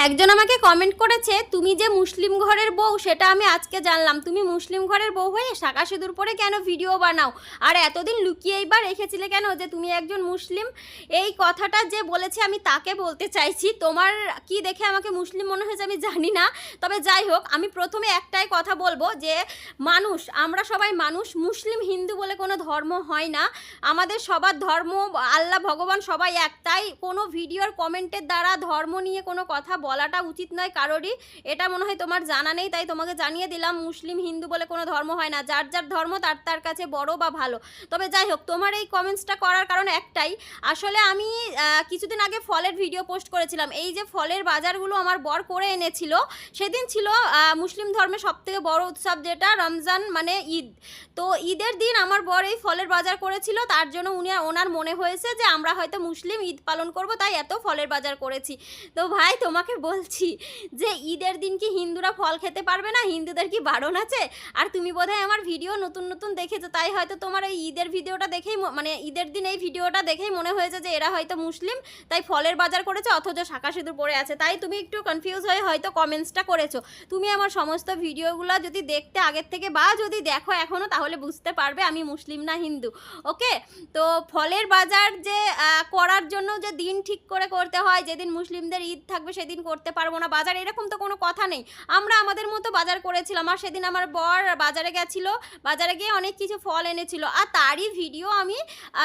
একজন আমাকে কমেন্ট করেছে, তুমি যে মুসলিম ঘরের বউ সেটা আমি আজকে জানলাম। তুমি মুসলিম ঘরের বউ হয়ে শাঁকা সিঁদুর পরে কেন ভিডিও বানাও, আর এতদিন লুকিয়েই বা রেখেছিলে কেন যে তুমি একজন মুসলিম? এই কথাটা যে বলেছে আমি তাকে বলতে চাইছি, তোমার কি দেখে আমাকে মুসলিম মনে হয়েছে আমি জানি না। তবে যাই হোক, আমি প্রথমে একটাই কথা বলবো যে মানুষ, আমরা সবাই মানুষ, মুসলিম হিন্দু বলে কোনো ধর্ম হয় না। আমাদের সবার ধর্ম, আল্লাহ ভগবান সবাই এক। তাই কোনো ভিডিওর কমেন্টের দ্বারা ধর্ম নিয়ে কোনো কথা বলাটা উচিত নয় কারোরই। এটা মনে হয় তোমার জানা নেই, তাই তোমাকে জানিয়ে দিলাম মুসলিম হিন্দু বলে কোনো ধর্ম হয় না। যার যার ধর্ম তার তার কাছে বড় বা ভালো। তবে যাই হোক, তোমার এই কমেন্টসটা করার কারণ একটাই। আসলে আমি কিছুদিন আগে ফলের ভিডিও পোস্ট করেছিলাম। এই যে ফলের বাজারগুলো আমার বর করে এনেছিল, সেদিন ছিল মুসলিম ধর্মের সবথেকে বড় উৎসব যেটা রমজান মানে ঈদ। তো ঈদের দিন আমার বর এই ফলের বাজার করেছিল, তার জন্য ওনার মনে হয়েছে যে আমরা হয়তো মুসলিম ঈদ পালন করব, তাই এত ফলের বাজার করেছি। তো ভাই তোমাকে বলছি যে ঈদের দিন কি হিন্দুরা ফল খেতে পারবে না? হিন্দুদের কি বারণ আছে? আর তুমি বোধহয় আমার ভিডিও নতুন নতুন দেখেছো, তাই হয়তো তোমার এই ঈদের ভিডিওটা দেখেই মানে ঈদের দিন এই ভিডিওটা দেখেই মনে হয়েছে যে এরা হয়তো মুসলিম, তাই ফলের বাজার করেছে, অথচ শাঁকা সিঁদুর পরে আছে। তাই তুমি একটু কনফিউজ হয়ে হয়তো কমেন্টসটা করেছো। তুমি আমার সমস্ত ভিডিওগুলো যদি দেখতে আগের থেকে বা যদি দেখো এখনও, তাহলে বুঝতে পারবে আমি মুসলিম না হিন্দু। ওকে? তো ফলের বাজার যে করার জন্য যে দিন ঠিক করে করতে হয়, যেদিন মুসলিমদের ঈদ থাকবে সেদিন করতে পারবো না বাজার, এরকম তো কোনো কথা নেই। আমরা আমাদের মতো বাজার করেছিলাম। আর সেদিন আমার বর বাজারে গেছিলো, বাজারে গিয়ে অনেক কিছু ফল এনেছিল, আর তারই ভিডিও আমি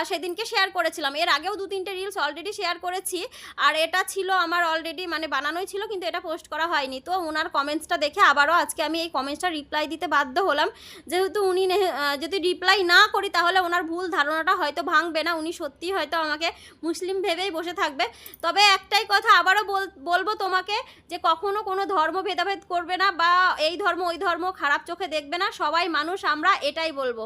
সেদিনকে শেয়ার করেছিলাম। এর আগেও 2-3টে রিলস অলরেডি শেয়ার করেছি, আর এটা ছিল আমার অলরেডি মানে বানানোই ছিল, কিন্তু এটা পোস্ট করা হয়নি। তো ওনার কমেন্টসটা দেখে আবারও আজকে আমি এই কমেন্টসটা রিপ্লাই দিতে বাধ্য হলাম, যেহেতু উনি যদি রিপ্লাই না করি তাহলে ওনার ভুল ধারণাটা হয়তো ভাঙবে না, উনি সত্যিই হয়তো আমাকে মুসলিম ভেবেই বসে থাকবে। তবে একটাই কথা আবারও বলবো তোমাকে, যে কখনো কোনো ধর্ম ভেদাভেদ করবে না, বা এই ধর্ম ওই ধর্ম খারাপ চোখে দেখবে না। সবাই মানুষ আমরা, এটাই বলবো।